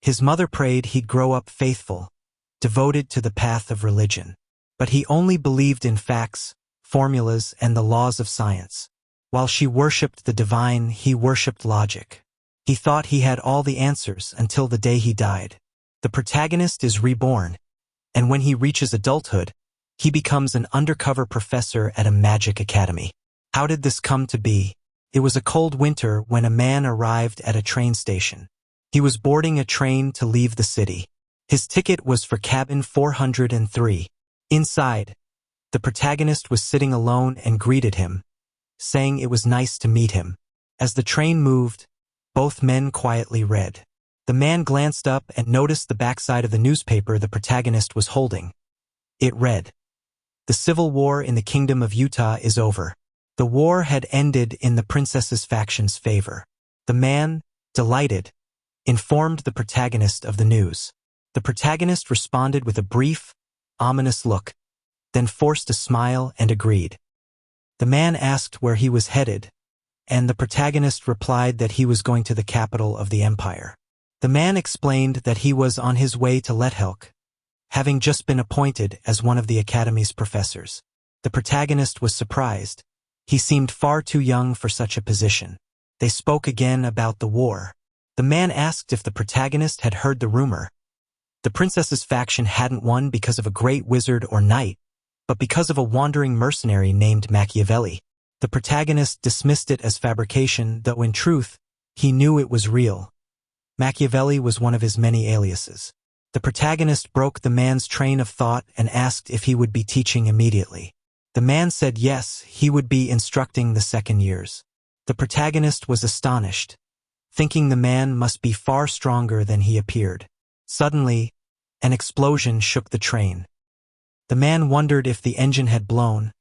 His mother prayed he'd grow up faithful, devoted to the path of religion. But he only believed in facts, formulas, and the laws of science. While she worshipped the divine, he worshipped logic. He thought he had all the answers until the day he died. The protagonist is reborn, and when he reaches adulthood, he becomes an undercover professor at a magic academy. How did this come to be? It was a cold winter when a man arrived at a train station. He was boarding a train to leave the city. His ticket was for cabin 403. Inside, the protagonist was sitting alone and greeted him, saying it was nice to meet him. As the train moved, both men quietly read. The man glanced up and noticed the backside of the newspaper the protagonist was holding. It read, "The civil war in the kingdom of Utah is over." The war had ended in the princess's faction's favor. The man, delighted, informed the protagonist of the news. The protagonist responded with a brief, ominous look, then forced a smile and agreed. The man asked where he was headed, and the protagonist replied that he was going to the capital of the empire. The man explained that he was on his way to Lethelk, having just been appointed as one of the Academy's professors. The protagonist was surprised. He seemed far too young for such a position. They spoke again about the war. The man asked if the protagonist had heard the rumor. The princess's faction hadn't won because of a great wizard or knight, but because of a wandering mercenary named Machiavelli. The protagonist dismissed it as fabrication, though in truth, he knew it was real. Machiavelli was one of his many aliases. The protagonist broke the man's train of thought and asked if he would be teaching immediately. The man said yes, he would be instructing the second years. The protagonist was astonished, thinking the man must be far stronger than he appeared. Suddenly, an explosion shook the train. The man wondered if the engine had blown,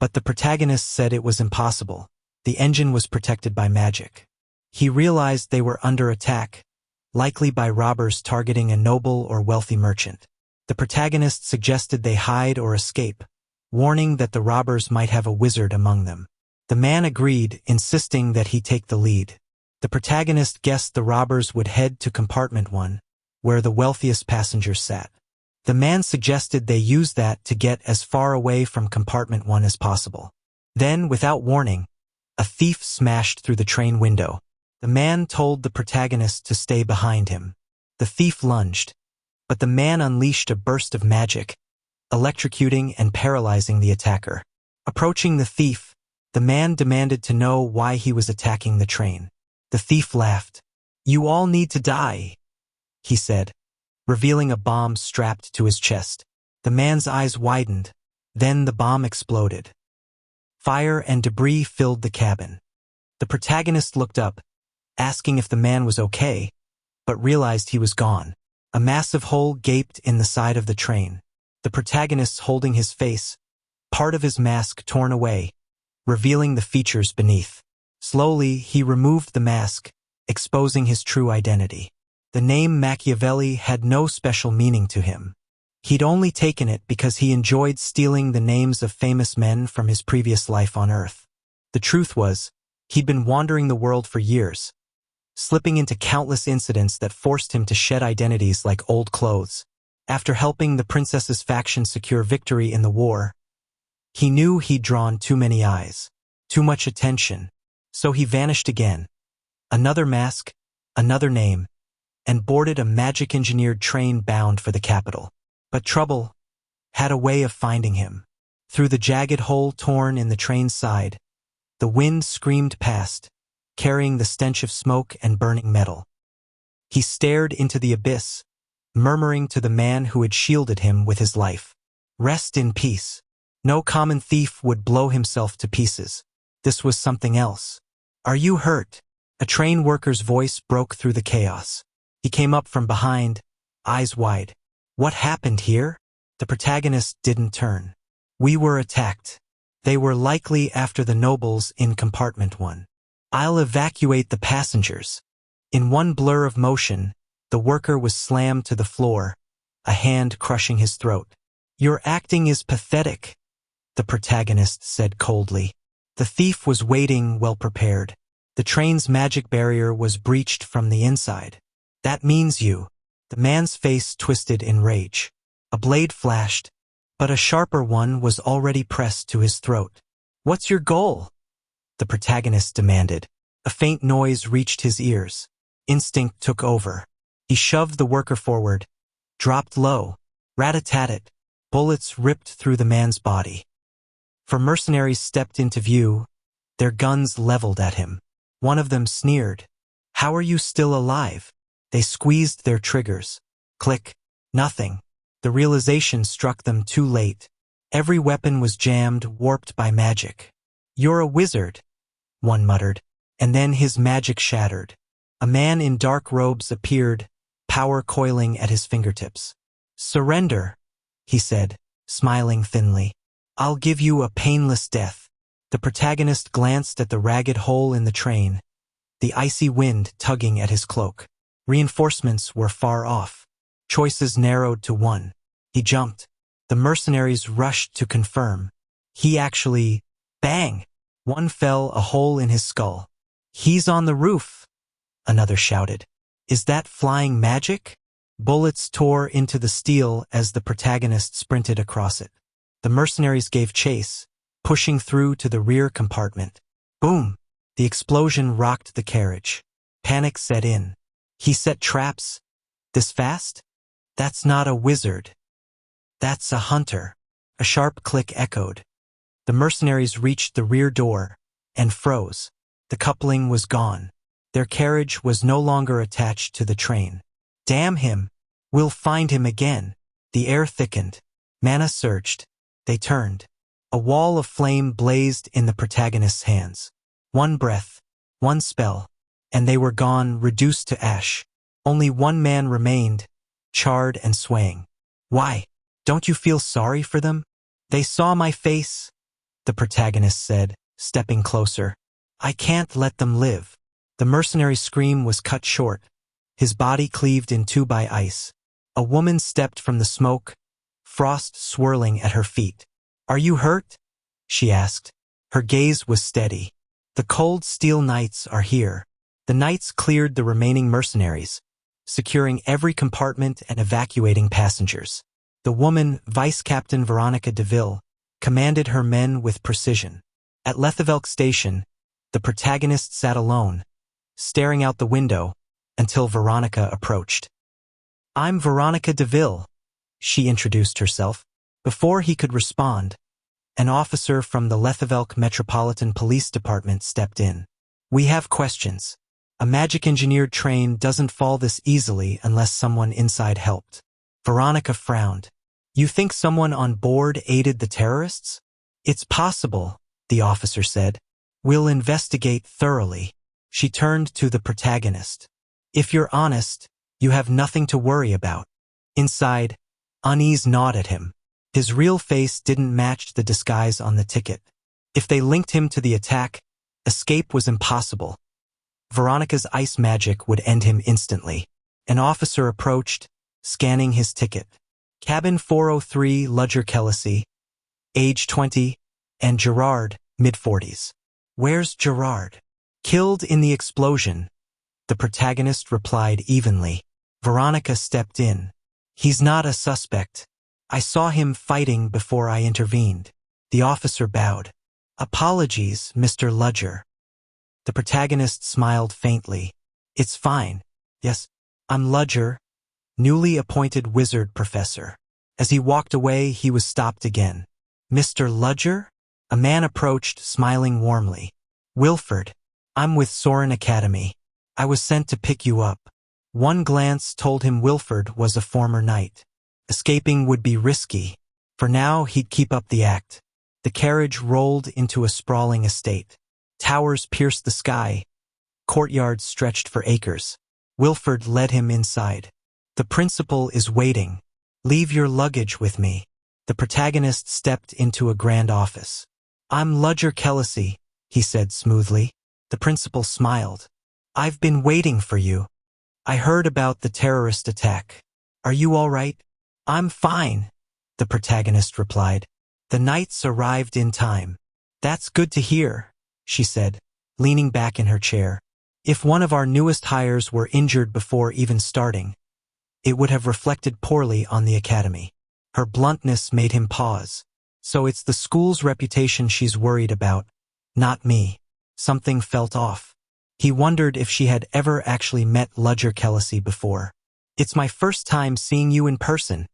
but the protagonist said it was impossible. The engine was protected by magic. He realized they were under attack, likely by robbers targeting a noble or wealthy merchant. The protagonist suggested they hide or escape, warning that the robbers might have a wizard among them. The man agreed, insisting that he take the lead. The protagonist guessed the robbers would head to compartment 1, where the wealthiest passengers sat. The man suggested they use that to get as far away from compartment 1 as possible. Then, without warning, a thief smashed through the train window. The man told the protagonist to stay behind him. The thief lunged, but the man unleashed a burst of magic, electrocuting and paralyzing the attacker. Approaching the thief, the man demanded to know why he was attacking the train. The thief laughed. "You all need to die," he said, revealing a bomb strapped to his chest. The man's eyes widened, then the bomb exploded. Fire and debris filled the cabin. The protagonist looked up, asking if the man was okay, but realized he was gone. A massive hole gaped in the side of the train. The protagonist holding his face, part of his mask torn away, revealing the features beneath. Slowly, he removed the mask, exposing his true identity. The name Machiavelli had no special meaning to him. He'd only taken it because he enjoyed stealing the names of famous men from his previous life on Earth. The truth was, he'd been wandering the world for years, slipping into countless incidents that forced him to shed identities like old clothes. After helping the princess's faction secure victory in the war, he knew he'd drawn too many eyes, too much attention, so he vanished again. Another mask, another name, and boarded a magic-engineered train bound for the capital. But trouble had a way of finding him. Through the jagged hole torn in the train's side, the wind screamed past, carrying the stench of smoke and burning metal. He stared into the abyss, murmuring to the man who had shielded him with his life, "Rest in peace." No common thief would blow himself to pieces. This was something else. "Are you hurt?" A train worker's voice broke through the chaos. He came up from behind, eyes wide. "What happened here?" The protagonist didn't turn. "We were attacked. They were likely after the nobles in compartment 1. I'll evacuate the passengers." In one blur of motion, the worker was slammed to the floor, a hand crushing his throat. "Your acting is pathetic," the protagonist said coldly. The thief was waiting well prepared. The train's magic barrier was breached from the inside. "That means you The man's face twisted in rage. A blade flashed, but a sharper one was already pressed to his throat. "What's your goal?" the protagonist demanded. A faint noise reached his ears. Instinct took over. He shoved the worker forward, dropped low, rat-a-tat-tat. Bullets ripped through the man's body. Four mercenaries stepped into view, their guns leveled at him. One of them sneered. "How are you still alive?" They squeezed their triggers. Click. Nothing. The realization struck them too late. Every weapon was jammed, warped by magic. "You're a wizard," one muttered, and then his magic shattered. A man in dark robes appeared, power coiling at his fingertips. "Surrender," he said, smiling thinly. "I'll give you a painless death." The protagonist glanced at the ragged hole in the train, the icy wind tugging at his cloak. Reinforcements were far off. Choices narrowed to one. He jumped. The mercenaries rushed to confirm. He actually... Bang! One fell a hole in his skull. "He's on the roof," another shouted. "Is that flying magic?" Bullets tore into the steel as the protagonist sprinted across it. The mercenaries gave chase, pushing through to the rear compartment. Boom! The explosion rocked the carriage. Panic set in. He set traps? This fast? That's not a wizard. That's a hunter. A sharp click echoed. The mercenaries reached the rear door and froze. The coupling was gone. Their carriage was no longer attached to the train. "Damn him! We'll find him again." The air thickened. Mana surged. They turned. A wall of flame blazed in the protagonist's hands. One breath, one spell, and they were gone, reduced to ash. Only one man remained, charred and swaying. "Why? Don't you feel sorry for them?" "They saw my face," the protagonist said, stepping closer. "I can't let them live." The mercenary's scream was cut short, his body cleaved in two by ice. A woman stepped from the smoke, frost swirling at her feet. "Are you hurt?" she asked. Her gaze was steady. "The cold steel knights are here." The knights cleared the remaining mercenaries, securing every compartment and evacuating passengers. The woman, Vice Captain Veronica DeVille, commanded her men with precision. At Lethavelk Station, the protagonist sat alone, staring out the window, until Veronica approached. "I'm Veronica DeVille," she introduced herself. Before he could respond, an officer from the Lethavelk Metropolitan Police Department stepped in. "We have questions. A magic-engineered train doesn't fall this easily unless someone inside helped." Veronica frowned. "You think someone on board aided the terrorists?" "It's possible," the officer said. "We'll investigate thoroughly." She turned to the protagonist. "If you're honest, you have nothing to worry about." Inside, unease gnawed at him. His real face didn't match the disguise on the ticket. If they linked him to the attack, escape was impossible. Veronica's ice magic would end him instantly. An officer approached, scanning his ticket. "Cabin 403, Ludger Kellysi, age 20, and Gerard, mid-40s. "Where's Gerard?" "Killed in the explosion," the protagonist replied evenly. Veronica stepped in. "He's not a suspect. I saw him fighting before I intervened." The officer bowed. "Apologies, Mr. Ludger." The protagonist smiled faintly. "It's fine. Yes, I'm Ludger, newly appointed wizard professor." As he walked away, he was stopped again. "Mr. Ludger?" A man approached, smiling warmly. "Wilford, I'm with Soren Academy. I was sent to pick you up." One glance told him Wilford was a former knight. Escaping would be risky. For now, he'd keep up the act. The carriage rolled into a sprawling estate. Towers pierced the sky. Courtyards stretched for acres. Wilford led him inside. "The principal is waiting. Leave your luggage with me." The protagonist stepped into a grand office. "I'm Ludger Kellysi," he said smoothly. The principal smiled. "I've been waiting for you. I heard about the terrorist attack. Are you all right?" "I'm fine," the protagonist replied. "The knights arrived in time." "That's good to hear," she said, leaning back in her chair. "If one of our newest hires were injured before even starting, It would have reflected poorly on the academy. Her bluntness made him pause. So it's the school's reputation she's worried about, not me. Something felt off. He wondered if she had ever actually met Ludger Kellysi before. It's my first time seeing you in person,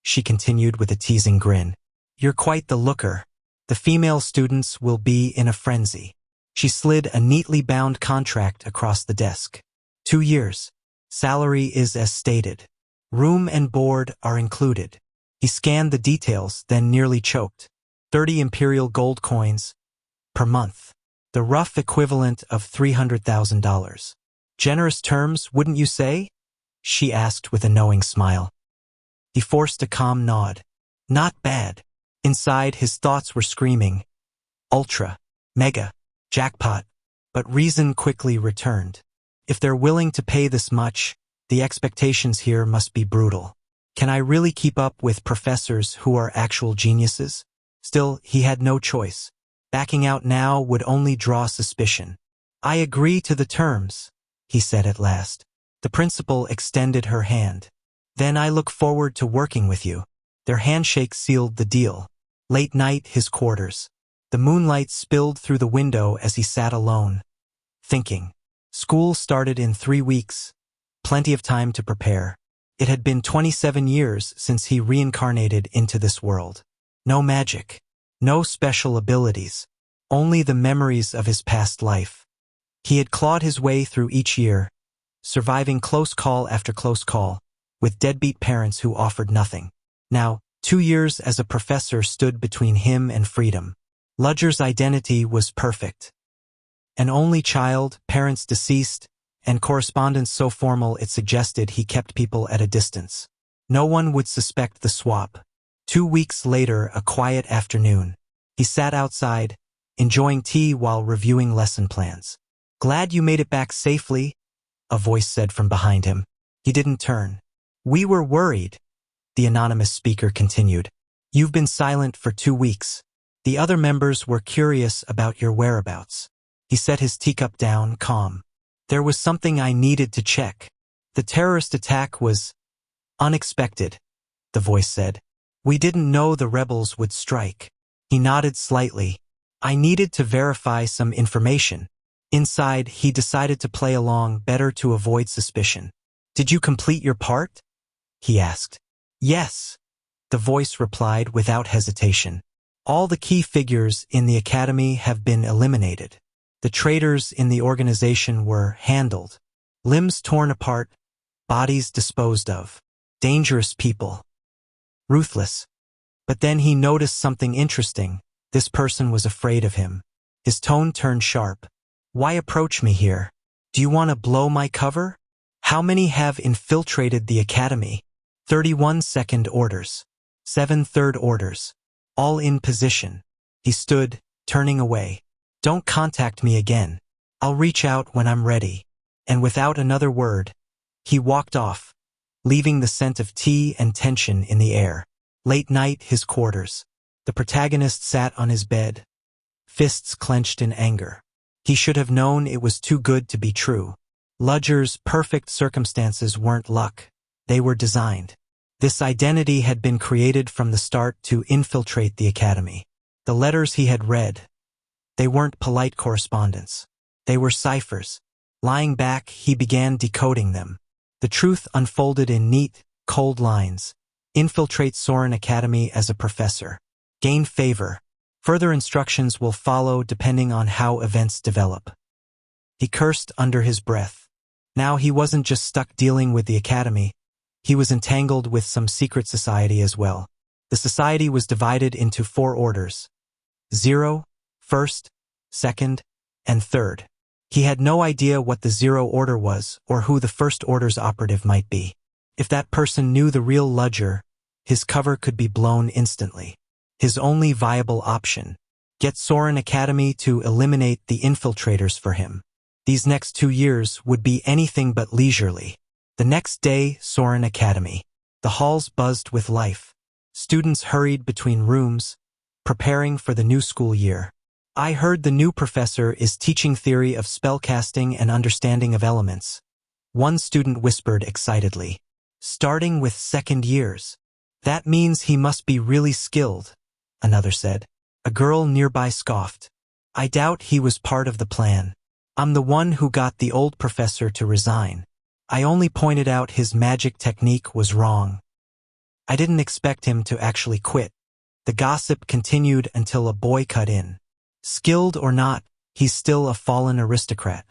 she continued with a teasing grin. You're quite the looker. The female students will be in a frenzy. She slid a neatly bound contract across the desk. 2 years. Salary is as stated. Room and board are included. He scanned the details, then nearly choked. 30 imperial gold coins per month. The rough equivalent of $300,000. Generous terms, wouldn't you say? She asked with a knowing smile. He forced a calm nod. Not bad. Inside, his thoughts were screaming. Ultra. Mega. Jackpot. But reason quickly returned. If they're willing to pay this much, the expectations here must be brutal. Can I really keep up with professors who are actual geniuses? Still, he had no choice. Backing out now would only draw suspicion. I agree to the terms, he said at last. The principal extended her hand. Then I look forward to working with you. Their handshake sealed the deal. Late night, his quarters. The moonlight spilled through the window as he sat alone, thinking. School started in 3 weeks. Plenty of time to prepare. It had been 27 years since he reincarnated into this world. No magic. No special abilities. Only the memories of his past life. He had clawed his way through each year, surviving close call after close call, with deadbeat parents who offered nothing. Now, 2 years as a professor stood between him and freedom. Ludger's identity was perfect. An only child, parents deceased, and correspondence so formal it suggested he kept people at a distance. No one would suspect the swap. 2 weeks later, a quiet afternoon. He sat outside, enjoying tea while reviewing lesson plans. Glad you made it back safely, a voice said from behind him. He didn't turn. We were worried, the anonymous speaker continued. You've been silent for 2 weeks. The other members were curious about your whereabouts. He set his teacup down, calm. There was something I needed to check. The terrorist attack was unexpected, the voice said. We didn't know the rebels would strike. He nodded slightly. I needed to verify some information. Inside, he decided to play along better to avoid suspicion. Did you complete your part? He asked. Yes, the voice replied without hesitation. All the key figures in the academy have been eliminated. The traitors in the organization were handled. Limbs torn apart, bodies disposed of. Dangerous people. Ruthless. But then he noticed something interesting. This person was afraid of him. His tone turned sharp. Why approach me here? Do you want to blow my cover? How many have infiltrated the academy? 31 second orders. 7 third orders. All in position. He stood, turning away. Don't contact me again. I'll reach out when I'm ready. And without another word, he walked off, leaving the scent of tea and tension in the air. Late night, his quarters. The protagonist sat on his bed, fists clenched in anger. He should have known it was too good to be true. Ludger's perfect circumstances weren't luck. They were designed. This identity had been created from the start to infiltrate the academy. The letters he had read, they weren't polite correspondence. They were ciphers. Lying back, he began decoding them. The truth unfolded in neat, cold lines. Infiltrate Soren Academy as a professor. Gain favor. Further instructions will follow depending on how events develop. He cursed under his breath. Now he wasn't just stuck dealing with the academy. He was entangled with some secret society as well. The society was divided into 4 orders. 0, 1st, 2nd, and 3rd. He had no idea what the 0 order was or who the 1st order's operative might be. If that person knew the real Ludger, his cover could be blown instantly. His only viable option. Get Soren Academy to eliminate the infiltrators for him. These next 2 years would be anything but leisurely. The next day, Soren Academy. The halls buzzed with life. Students hurried between rooms, preparing for the new school year. I heard the new professor is teaching theory of spellcasting and understanding of elements. One student whispered excitedly. starting with second years. That means he must be really skilled, another said. A girl nearby scoffed. I doubt he was part of the plan. I'm the one who got the old professor to resign. I only pointed out his magic technique was wrong. I didn't expect him to actually quit. The gossip continued until a boy cut in. Skilled or not, he's still a fallen aristocrat.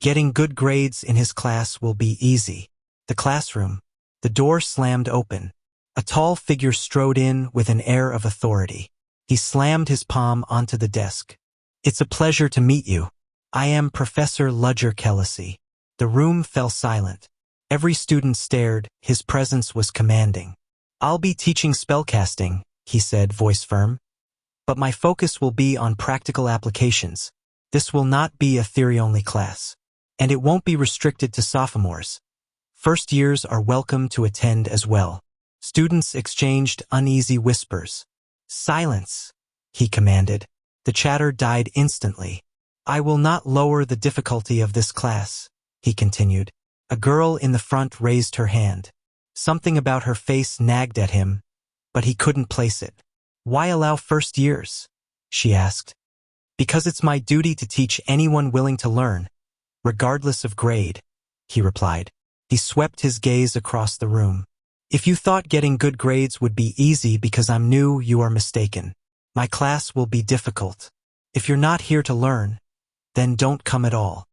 Getting good grades in his class will be easy. The classroom. The door slammed open. A tall figure strode in with an air of authority. He slammed his palm onto the desk. It's a pleasure to meet you. I am Professor Ludger-Kellysi. The room fell silent. Every student stared. His presence was commanding. I'll be teaching spellcasting, he said, voice firm. But my focus will be on practical applications. This will not be a theory-only class. And it won't be restricted to sophomores. First years are welcome to attend as well. Students exchanged uneasy whispers. Silence, he commanded. The chatter died instantly. I will not lower the difficulty of this class, he continued. A girl in the front raised her hand. Something about her face nagged at him, but he couldn't place it. Why allow first years? She asked. Because it's my duty to teach anyone willing to learn, regardless of grade, he replied. He swept his gaze across the room. If you thought getting good grades would be easy because I'm new, you are mistaken. My class will be difficult. If you're not here to learn, then don't come at all.